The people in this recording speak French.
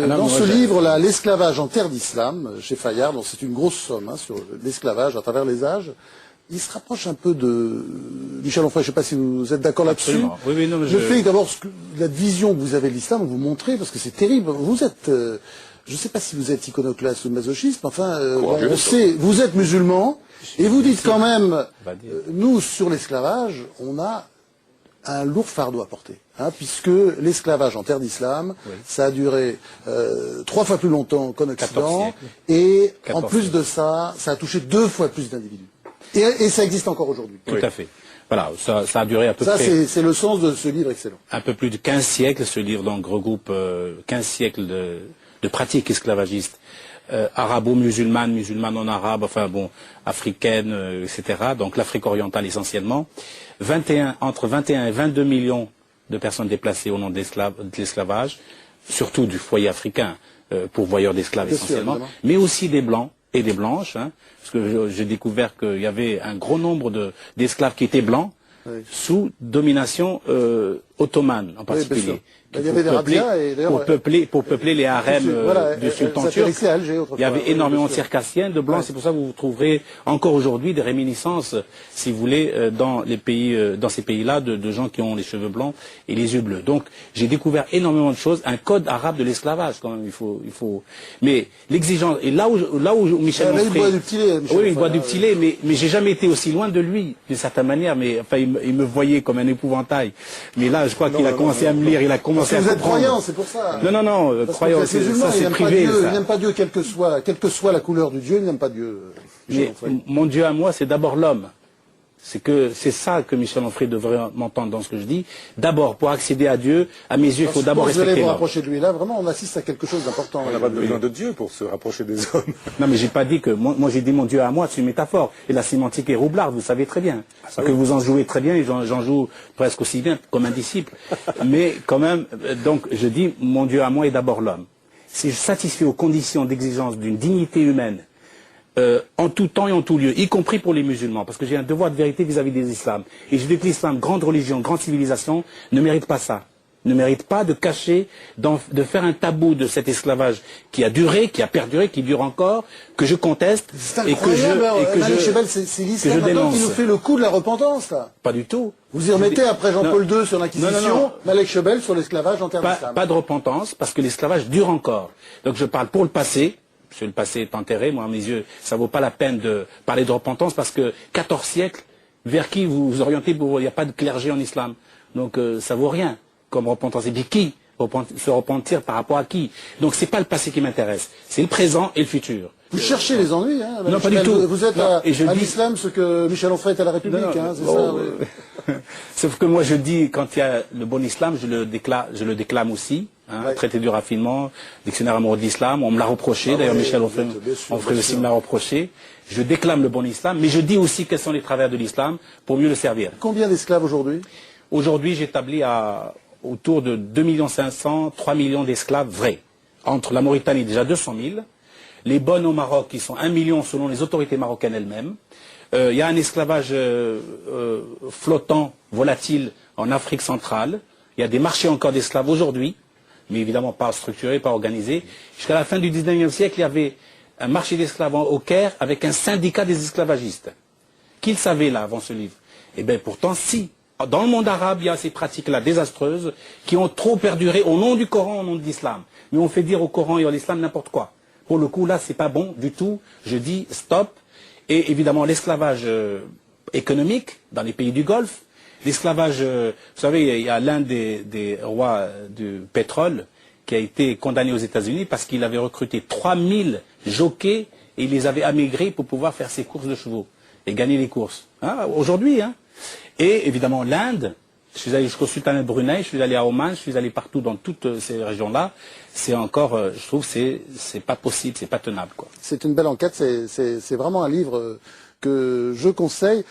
Dans ce livre-là, l'esclavage en terre d'islam, chez Fayard, donc c'est une grosse somme sur l'esclavage à travers les âges, il se rapproche un peu de Michel Onfray. Je ne sais pas si vous êtes d'accord là-dessus. Oui, oui, non, mais le fait d'abord la vision que vous avez de l'islam, vous montrez, parce que c'est terrible. Vous êtes, je ne sais pas si vous êtes iconoclaste ou masochiste, mais enfin, on sait, vous êtes musulman, et vous dites quand même, nous, sur l'esclavage, on a un lourd fardeau à porter, puisque l'esclavage en terre d'islam, ça a duré 3 fois plus longtemps qu'en Occident, et en plus de ça, ça a touché 2 fois plus d'individus. Et ça existe encore aujourd'hui. Tout à fait. Voilà, ça a duré à peu près... Ça, c'est le sens de ce livre excellent. Un peu plus de 15 siècles, ce livre donc regroupe 15 siècles de pratiques esclavagistes, arabo-musulmanes, musulmanes en arabe, enfin bon, africaines, etc. Donc l'Afrique orientale essentiellement. Entre 21 et 22 millions de personnes déplacées au nom de l'esclavage, surtout du foyer africain, pourvoyeurs d'esclaves essentiellement, mais aussi des blancs et des blanches, parce que j'ai découvert qu'il y avait un gros nombre d'esclaves qui étaient blancs, sous domination ottomane en particulier. Il y avait des rabias et pour peupler les harems du sultan turc. Il y avait énormément de circassiens, de blancs. C'est pour ça que vous trouverez encore aujourd'hui des réminiscences, si vous voulez, dans ces pays-là, de gens qui ont les cheveux blancs et les yeux bleus. Donc j'ai découvert énormément de choses, un code arabe de l'esclavage quand même. Il faut. Mais l'exigence et là où Michel Onfray, il boit du petit lait, mais j'ai jamais été aussi loin de lui d'une certaine manière. Mais enfin, il me voyait comme un épouvantail. Mais là, je crois qu'il a commencé à me lire, il a commencé. Parce que vous êtes croyant, c'est pour ça. Non, croyant, c'est privé. Il n'aime pas Dieu, quelle que soit la couleur du Dieu, il n'aime pas Dieu. Mais mon Dieu à moi, c'est d'abord l'homme. C'est ça que Michel Onfray devrait m'entendre dans ce que je dis. D'abord, pour accéder à Dieu, à mes yeux, il faut d'abord respecter l'homme. Vous allez vous rapprocher de lui. Là, vraiment, on assiste à quelque chose d'important. On n'a pas besoin de Dieu pour se rapprocher des hommes. Non, mais j'ai pas dit que... Moi, j'ai dit mon Dieu à moi, c'est une métaphore. Et la sémantique est roublarde, vous savez très bien. Que vous en jouez très bien, et j'en joue presque aussi bien, comme un disciple. Mais quand même, donc, je dis, mon Dieu à moi est d'abord l'homme. Si je satisfais aux conditions d'exigence d'une dignité humaine, en tout temps et en tout lieu, y compris pour les musulmans, parce que j'ai un devoir de vérité vis-à-vis des islams. Et je dis que l'islam, grande religion, grande civilisation, ne mérite pas ça. Ne mérite pas de cacher, de faire un tabou de cet esclavage qui a duré, qui a perduré, qui dure encore, que je conteste et que c'est l'islam qui nous fait le coup de la repentance, là. Pas du tout. Vous y remettez après Jean-Paul II sur l'Inquisition, Malek Chebel sur l'esclavage en terre d'islam. Pas de repentance, parce que l'esclavage dure encore. Donc je parle pour le passé. Parce que le passé est enterré, moi à mes yeux, ça vaut pas la peine de parler de repentance parce que 14 siècles, vers qui vous vous orientez, il n'y a pas de clergé en islam. Donc ça vaut rien comme repentance. Et puis qui se repentir par rapport à qui? Donc c'est pas le passé qui m'intéresse, c'est le présent et le futur. Vous cherchez les ennuis, Non, pas du tout. Vous êtes à l'islam ce que Michel Onfray est à la République, c'est ça. Sauf que moi je dis, quand il y a le bon islam, je le déclame aussi. Traité du raffinement, dictionnaire amoureux de l'islam, on me l'a reproché, d'ailleurs Michel Onfray aussi me l'a reproché. Je déclame le bon islam, mais je dis aussi quels sont les travers de l'islam pour mieux le servir. Combien d'esclaves aujourd'hui? Aujourd'hui, j'établis autour de 2 500 000, 3 millions d'esclaves vrais. Entre la Mauritanie, déjà 200 000, les bonnes au Maroc, qui sont 1 million selon les autorités marocaines elles-mêmes. Il y a un esclavage flottant, volatile, en Afrique centrale. Il y a des marchés encore d'esclaves aujourd'hui, mais évidemment pas structurés, pas organisés. Jusqu'à la fin du 19e siècle, il y avait un marché d'esclaves au Caire avec un syndicat des esclavagistes. Qui le savait là, avant ce livre? Eh bien pourtant, si. Dans le monde arabe, il y a ces pratiques-là désastreuses qui ont trop perduré au nom du Coran, au nom de l'islam. Mais on fait dire au Coran et à l'islam n'importe quoi. Pour le coup, là, c'est pas bon du tout. Je dis stop. Et évidemment, l'esclavage économique dans les pays du Golfe. L'esclavage, vous savez, il y a l'un des rois du pétrole qui a été condamné aux États-Unis parce qu'il avait recruté 3000 jockeys et il les avait amaigrés pour pouvoir faire ses courses de chevaux et gagner les courses. Aujourd'hui, Et évidemment, l'Inde, je suis allé jusqu'au sultanat de Brunei, je suis allé à Oman, je suis allé partout dans toutes ces régions-là. C'est encore, je trouve, c'est pas possible, c'est pas tenable, quoi. C'est une belle enquête, c'est vraiment un livre que je conseille.